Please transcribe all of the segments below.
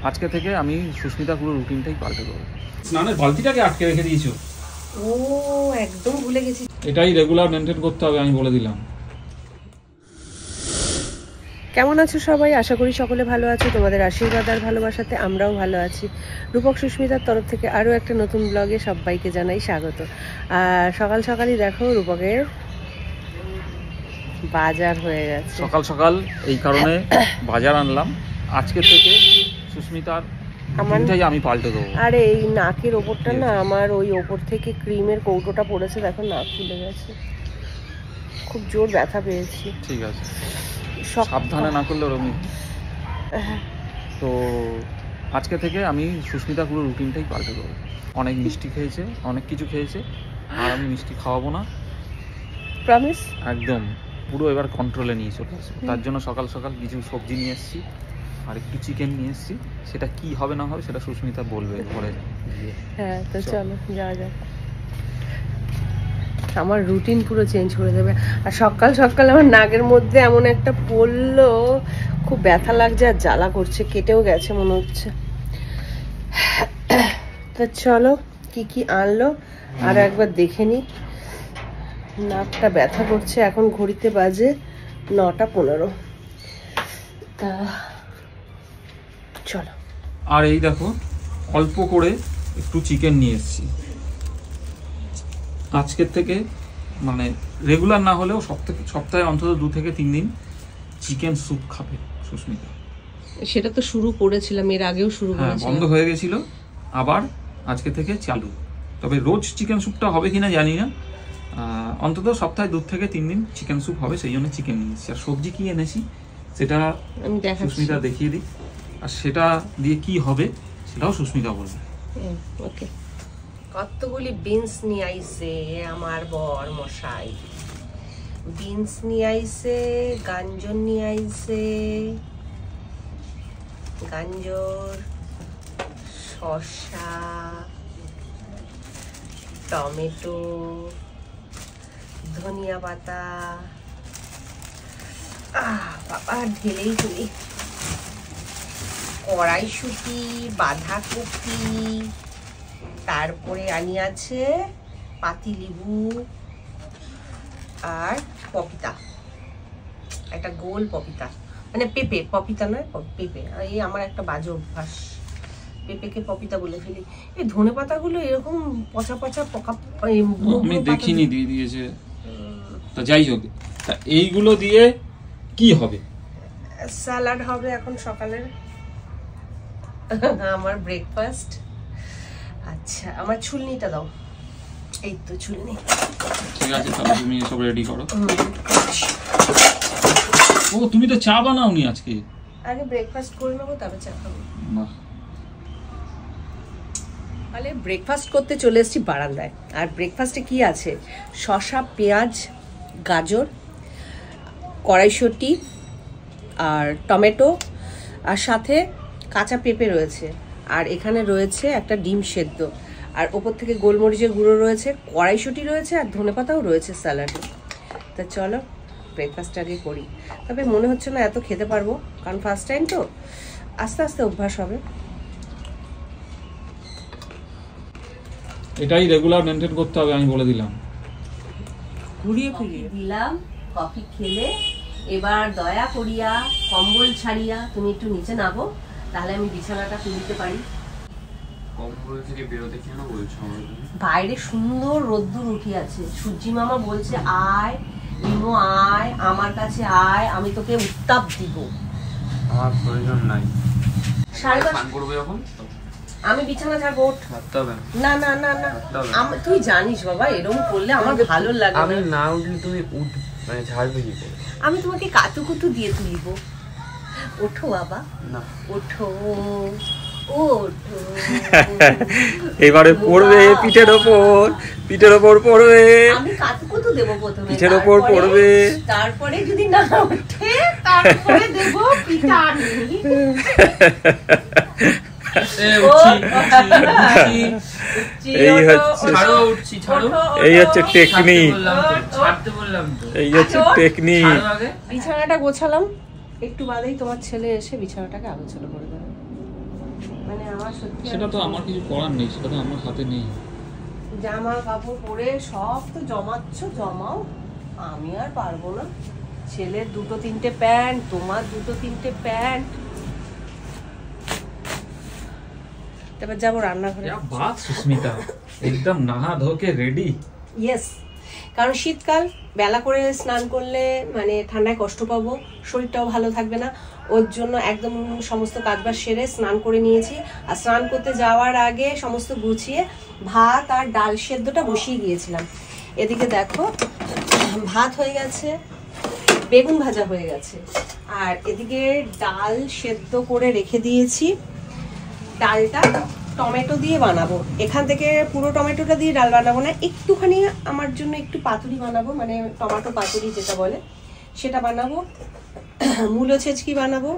আজকে থেকে আমি সুস্মিতা পুরো রুটিনটাই পাল্টে দেবো। স্নানের বালতিটাকে আটকে রেখে দিয়েছো? ও একদম ভুলে গেছি। এটাই রেগুলার মেনটেন করতে হবে, আমি বলে দিলাম। কেমন আছো সবাই? আশা করি সকলে ভালো আছো। তোমাদের আশীর্বাদ আর ভালোবাসাতে আমরাও ভালো আছি। রূপক সুস্মিতার তরফ থেকে আরও একটা নতুন ব্লগে সবাইকে জানাই স্বাগত। আর সকাল সকালই দেখো রূপকের বাজার হয়ে গেছে। সকাল সকাল এই কারণে বাজার আনলাম, আজকে থেকে সুস্মিতার রুটিনটাই আমি পাল্টে দেবো। আরে এই নাকের ওপরটা না, আমার ওই ওপর থেকে ক্রিমের কৌটোটা পড়েছে, দেখো নাক ফুলে গেছে, খুব জোর ব্যথা পেয়েছি। ঠিক আছে, সাবধানে না করলে ওরকমই। তো আজকে থেকে আমি সুস্মিতা পুরো রুটিনটাই পাল্টে দেবো। অনেক মিষ্টি খেয়েছে, অনেক কিছু খেয়েছে, আর আমি মিষ্টি খাওয়াবো না, প্রমিস। একদম পুরো এবার কন্ট্রোলে নিয়ে চলে আসবো। তার জন্য সকাল সকাল কিছু সবজি নিয়ে এসেছি আর একটু চিকেন নিয়ে এসেছি। সেটা কি হবে না হবে সেটা সুস্মিতা বলবে ঘরে গিয়ে। হ্যাঁ, তো চলো যাওয়া যাক। আমার রুটিন পুরো চেঞ্জ করে দেবে। আর সকাল সকাল আমার নাকের মধ্যে এমন একটা পড়লো, খুব ব্যথা লাগছে আর জ্বালা করছে, কেটেও গেছে মনে হচ্ছে। তো চলো কি কি আনলো আর একবার দেখে নি। নাকটা ব্যথা করছে, এখন ঘড়িতে বাজে 9:15। তা চলো। আর এই দেখো অল্প করে একটু চিকেন নিয়ে এসেছি। আজকের থেকে মানে রেগুলার না হলেও সপ্তাহে অন্তত 2 থেকে 3 দিন চিকেন স্যুপ খাবে সুস্মিতা। সেটা তো শুরু করেছিলাম, এর আগেও শুরু করেছিলাম, বন্ধ হয়ে গেছিল, আবার আজকে থেকে চালু। তবে রোজ চিকেন স্যুপটা হবে কিনা জানি না, অন্তত সপ্তাহে 2 থেকে 3 দিন চিকেন স্যুপ হবে, সেই জন্য চিকেন নিয়ে এসেছি। আর সবজি কি এনেছি সেটা আমি সুস্মিতা দেখিয়ে দিই, আর সেটা দিয়ে কি হবে সেটাও সুস্মিতা বলবে। ওকে। কতগুলি বিনস নিয়ে আইছে আমার বর মশাই। বিনস নিয়ে আইছে, গাঞ্জন নিয়ে আইছে, গাঞ্জর, শসা, টমেটো, ধনিয়া পাতা, বাবা ঢেলেই তুলি, কড়াইশুঁটি, বাঁধাকপি, তারপরে আনি আছে পাতিলেবু আর পপিতা, একটা গোল পপিতা, মানে পেঁপে, পপিতা নয় পেঁপে। এই আমার একটা বাজে অভ্যাস, পেঁপেকে পপিতা বলে ফেলি। এই ধনে পাতাগুলো এরকম পচা পচা পোকা, আমি দেখিনি দিয়ে দিয়েছে। তা যাই হোক, তা এইগুলো দিয়ে কি হবে? স্যালাড হবে এখন সকালের আমার ব্রেকফাস্ট। আচ্ছা আমার ছুলনিটা দাও, এই তো ছুলনি। ঠিক আছে, তাহলে তুমি সব রেডি করো। ও তুমি তো চা বানাওনি আজকে? আগে ব্রেকফাস্ট করে নেবো, তারপর চা খাবো। না, তাহলে ব্রেকফাস্ট করতে চলে এসেছি বারান্দায়। আর ব্রেকফাস্টে কি আছে? শসা, পেঁয়াজ, গাজর, কড়াইশুঁটি আর টমেটো, আর সাথে কাঁচা পেঁপে রয়েছে, আর এখানে রয়েছে একটা ডিম সেদ্ধ, আর ওপর থেকে গোলমরিচের গুঁড়ো রয়েছে, কড়াইশুঁটি রয়েছে, আর ধনেপাতাও রয়েছে স্যালাডে। তা চলো ব্রেকফাস্ট আগে করি। তবে মনে হচ্ছে না এত খেতে পারবো, কারণ ফার্স্ট টাইম তো, আস্তে আস্তে অভ্যাস হবে। এটাই রেগুলার মেনটেন করতে হবে, আমি বলে দিলাম। ঘুরিয়ে ফিরিয়ে দিলাম, কফি খেলে এবার দয়া করিয়া কম্বল ছাড়িয়া তুমি একটু নিচে নামো, তাহলে আমি বিছানাটা তুলতে পারি। কম্বল থেকে বেরোতে কেন বলছো? বাইরে সুন্দর রোদ্দুর উঠে আছে, সূর্যি মামা বলছে আয় রিমো আয় আমার কাছে আয়, আমি তোকে উত্তাপ দিব। আমার প্রয়োজন নাই। স্নান করবে যখন আমি বিছানা ছাড়বো। না না না না, তুই জানিস বাবা এরকম করলে আমার ভালো লাগে। আমি না উঠলে তুমি মানে ঝাড়বে কি করে? আমি তোমাকে কাতুকুতু দিয়ে তুলিব। ওঠো বাবা, না ওঠো ওঠো। এবারে পড়বে পিঠের ওপর, পিঠের ওপর পড়বে। আমি কাতুকুতু দেব প্রথমে, পিঠের ওপর পড়বে, তারপরে যদি না ওঠে তারপরে দেব পিটানি। এই হচ্ছে টেকনিক, এই হচ্ছে টেকনিক। বিছানাটা গোছালাম, একটু বাদেই তোমার ছেলে এসে বিছানাটাকে আলোচনা করে দেবে। সত্যি সেটা তো আমার কিছু করার নেই, সেটা তো আমার হাতে নেই। জামা কাপড় পরে সব তো জমাচ্ছ, জমাও, আমি আর পারবো না। ছেলের 2-3টে প্যান্ট, তোমার 2-3টে প্যান্ট। এবার যাবো রান্নাঘরে। क्या बात सुष्मिता, एकदम नहा धो के रेडी। ইয়েস, কারণ শীতকাল, বেলা করে স্নান করলে মানে ঠান্ডায় কষ্ট পাবো, শরীরটাও ভালো থাকবে না। ওর জন্য একদম সমস্ত কাজবাজ সেরে স্নান করে নিয়েছি। আর স্নান করতে যাওয়ার আগে সমস্ত গুছিয়ে ভাত আর ডাল সেদ্ধটা বসিয়ে গিয়েছিলাম। এদিকে দেখো ভাত হয়ে গেছে, বেগুন ভাজা হয়ে গেছে, আর এদিকে ডাল সেদ্ধ করে রেখে দিয়েছি। ডালটা টমেটো দিয়ে বানাবো, এখান থেকে পুরো টমেটোটা দিয়ে ডাল বানাবো না, একটুখানি আমার জন্য একটু পাতুরি বানাবো, মানে টমেটো পাতুরি যেটা বলে সেটা বানাবো। মূলো ছেচকি বানাবো।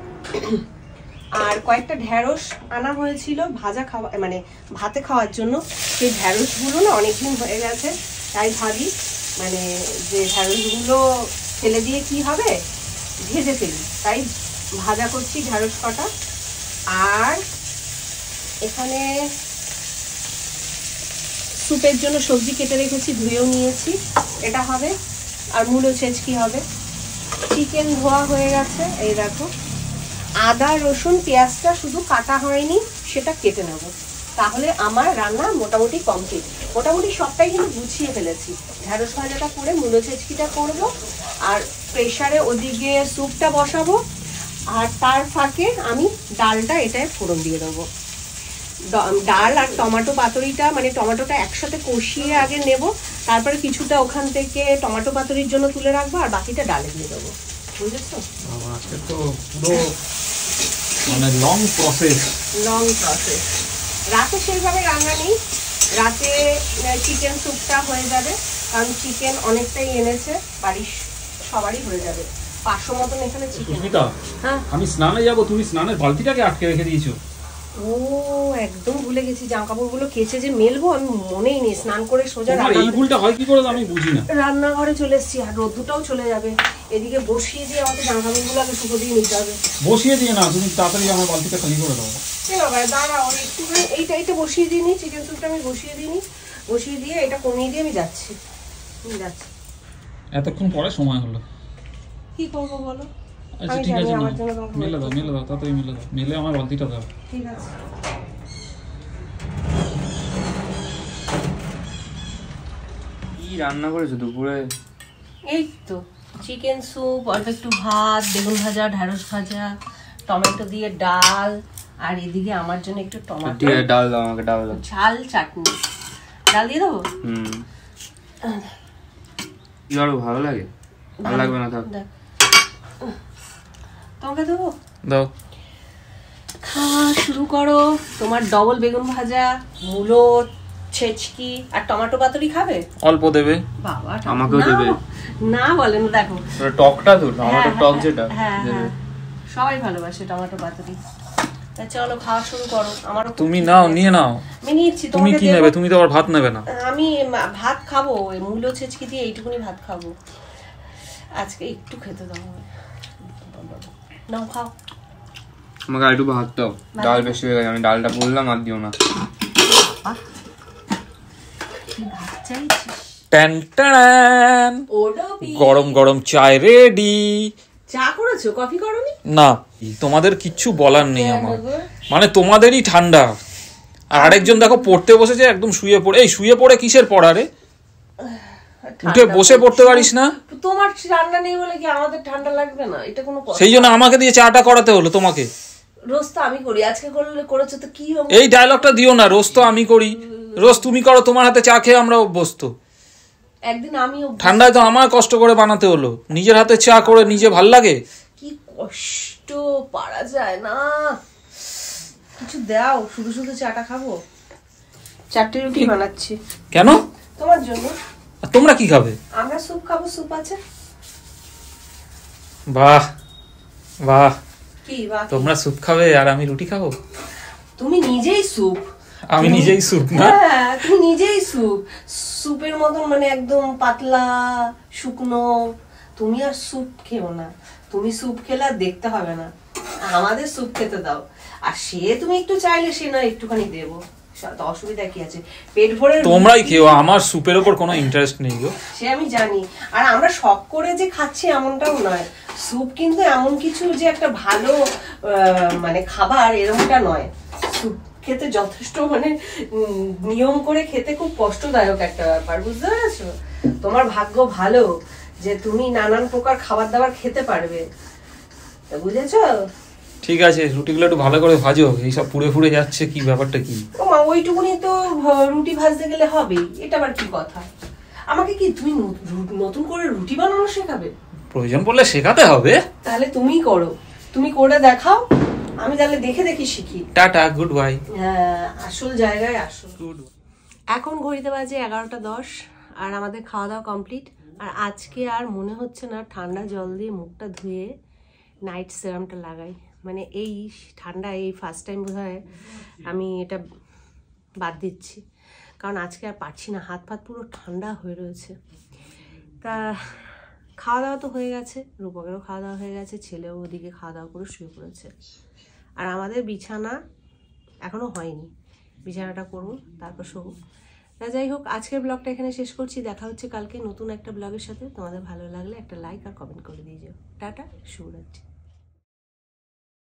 আর কয়েকটা ঢ্যাঁড়স আনা হয়েছিল ভাজা খাওয়া, মানে ভাতে খাওয়ার জন্য। সেই ঢ্যাঁড়সগুলো না অনেকদিন হয়ে গেছে, তাই ভাবি মানে যে ঢ্যাঁড়সগুলো ফেলে দিয়ে কি হবে, ভেজে ফেলি, তাই ভাজা করছি ঢ্যাঁড়স কটা। আর এখানে স্যুপের জন্য সবজি কেটে রেখেছি, ধুয়েও নিয়েছি, এটা হবে। আর মূলো ছেচকি হবে। চিকেন ধোয়া হয়ে গেছে, এই দেখো। আদা রসুন পেঁয়াজটা শুধু কাটা হয়নি, সেটা কেটে নেব, তাহলে আমার রান্না মোটামুটি কমপ্লিট। মোটামুটি সবটাই কিন্তু গুছিয়ে ফেলেছি। ঢ্যাঁড়স ভাজাটা করে মূলো ছেচকিটা করব, আর প্রেসারে ওদিকে স্যুপটা বসাবো, আর তার ফাঁকে আমি ডালটা এটায় ফোড়ন দিয়ে দেবো। ডাল আর টমেটো পাতুরিটা, মানে টমেটোটা একসাথে কষিয়ে আগে নেব, তারপরে কিছুটা ওখান থেকে টমেটো পাতুরির জন্য তুলে রাখবো, আর বাকিটা ডালে দিয়ে দেবো। বুঝেছো? আজকে তো পুরো মানে লং প্রসেস। রাতে সেইভাবে রান্না নেই, রাতে চিকেন স্যুপটা হয়ে যাবে, কারণ চিকেন অনেকটাই এনেছে, বাড়ির সবারই হয়ে যাবে। 500 মতন এখানে চিকেন। হ্যাঁ, আমি স্নানে যাব, তুমি স্নানের বালতিটাকে আটকে রেখে দিয়েছো। ও একদম ভুলে গেছি, জামা কাপড়গুলো কেচে যে মেলবো আমি মনেই নেই। স্নান করে সোজা এই ভুলটা হয় কি করে আমি বুঝি না। রান্নাঘরে চলে এসেছি, আর রোদ্দুটাও চলে যাবে। এদিকে বসিয়ে দিয়ে আমাকে জামা কাপড়গুলো আগে শুকো দিয়ে নিতে হবে। বসিয়ে দিয়ে না, তুমি তাড়াতাড়ি আমার বালতিটা খালি করে দাও। দাঁড়াও একটুখানি, এইটা বসিয়ে দিয়ে নিই, চিকেন স্যুপটা আমি বসিয়ে দিই, বসিয়ে দিয়ে এটা কমিয়ে দিয়ে আমি যাচ্ছি। এতক্ষণ পরে সময় হলো, কি করবো বলো? আচ্ছা ঠিক আছে, মেলে দাও তাড়াতাড়ি মেলে দাও, মেলে আমার বালতিটা দাও। ঠিক আছে। কি রান্না করেছো দুপুরে? এই তো চিকেন স্যুপ, অল্প একটু ভাত, বেগুন ভাজা, ঢ্যাঁড়স ভাজা, টমেটো দিয়ে ডাল, আর এদিকে আমার জন্য একটু টমেটো ডাল দাও আমাকে, ডাল দাও। ঝাল চাটনি। ডাল দিয়ে দেবো? কি আরো ভালো লাগে? ভালো লাগবে না থাক। তোমাকে দেবো? দাও। খাওয়া শুরু করো। তোমার ডবল বেগুন ভাজা, মূলো ছেচকি আর টমেটো পাতুরি খাবে? অল্প দেবে। বাবা, আমাকেও দেবে না বলেন, দেখো টকটা তো, টমেটো টক যেটা। হ্যাঁ, সবাই ভালোবাসে টমেটো পাতুরি। চলো খাওয়া শুরু করো। আমার তুমি নাও, নিয়ে নাও। আমি নিচ্ছি। তুমি কি নেবে? তুমি তো আবার ভাত নেবে না। আমি ভাত খাবো, ওই মূলো ছেচকি দিয়ে এইটুকুনি ভাত খাবো আজকে, একটু খেতে দাও। নাও খাও। আমাকে একটু ভাত দাও, ডাল বেশি হয়ে গেছে, আমি ডালটা বললাম আর দিও না। গরম গরম চায় রেডি। চা করেছো? কফি করোনি? না, তোমাদের কিচ্ছু বলার নেই আমার, মানে তোমাদেরই ঠান্ডা। আর আরেকজন দেখো পড়তে বসেছে, একদম শুয়ে পড়ে। এই শুয়ে পড়ে কিসের পড়া রে? উঠে বসে পড়তে পারিস না? তোমার রান্না নেই বলে কি আমাদের ঠান্ডা লাগবে না? এটা কোনো কথা? সেই জন্য আমাকে দিয়ে চাটা করাতে হলো তোমাকে। রোজ তো আমি করি, আজকে করেছো তো কি হবে? এই ডায়লগটা দিও না, রোজ তো আমি করি, রোজ তুমি করো। তোমার হাতে চা খেয়ে আমরা অভ্যস্ত। একদিন আমি ঠান্ডায় তো আমার কষ্ট করে বানাতে হলো, নিজের হাতে চা করে নিজে ভাল লাগে? কি কষ্ট, পারা যায় না। কিছু দাও, শুধু শুধু চাটা খাবো। 4টে রুটি বানাচ্ছি। কেন? তোমার জন্য। আর তোমরা কি খাবে? আমরা স্যুপ খাবো, স্যুপ আছে। বাহ বাহ, কি বাহ? তোমরা স্যুপ খাবে আর আমি রুটি খাবো? তুমি নিজেই স্যুপ। আমি নিজেই স্যুপ না? হ্যাঁ, তুমি নিজেই স্যুপ। স্যুপের মতন মানে একদম পাতলা শুকনো। তুমি আর স্যুপ খেও না, তুমি স্যুপ খেলে আর দেখতে হবে না, আমাদের স্যুপ খেতে দাও। আর সে তুমি একটু চাইলে সে না একটুখানি দেবো, অসুবিধা কি আছে? পেট ভরে তোমরাই খেও, আমার স্যুপের ওপর কোনো ইন্টারেস্ট নেই গো। সে আমি জানি, আর আমরা শখ করে যে খাচ্ছি এমনটাও নয়। স্যুপ কিন্তু এমন কিছু যে একটা ভালো মানে খাবার এরকমটা নয়। স্যুপ খেতে যথেষ্ট মানে নিয়ম করে খেতে খুব কষ্টদায়ক একটা ব্যাপার, বুঝতে পেরেছো? তোমার ভাগ্য ভালো যে তুমি নানান প্রকার খাবার দাবার খেতে পারবে, বুঝেছো? ঠিক আছে, রুটিগুলো একটু ভালো করে ভাজো, এইসব পুড়ে ফুড়ে যাচ্ছে, কি ব্যাপারটা কি? ও মা, ওইটুকুনি তো রুটি ভাজতে গেলে হবেই, এটা আবার কি কথা? আমাকে কি তুমি নতুন করে রুটি বানানো শেখাবে? প্রয়োজন পড়লে শেখাতে হবে। তাহলে তুমিই করো, তুমি করে দেখাও, আমি তাহলে দেখে দেখি শিখি। Tata, good bye. আসল জায়গায় আসো। গুড। এখন ঘড়িতে বাজে 11:10 আর আমাদের খাওয়া দাওয়া কমপ্লিট। আর আজকে আর মনে হচ্ছে না ঠান্ডা জল দিয়ে মুখটা ধুয়ে নাইট সিরামটা লাগাই। মানে এই ঠান্ডায় এই ফার্স্ট টাইম বোধহয় আমি এটা বাদ দিচ্ছি, কারণ আজকে আর পারছি না, হাত ফাত পুরো ঠান্ডা হয়ে রয়েছে। তা খাওয়া দাওয়া তো হয়ে গেছে, রূপকেরও খাওয়া দাওয়া হয়ে গেছে, ছেলেও ওদিকে খাওয়া দাওয়া করে শুয়ে পড়েছে। আর আমাদের বিছানা এখনও হয়নি, বিছানাটা করব তারপর শোবো। তা যাই হোক, আজকের ব্লগটা এখানে শেষ করছি। দেখা হচ্ছে কালকে নতুন একটা ব্লগের সাথে। তোমাদের ভালো লাগলে একটা লাইক আর কমেন্ট করে দিয়ে যাও। টাটা, শুভরাত্রি।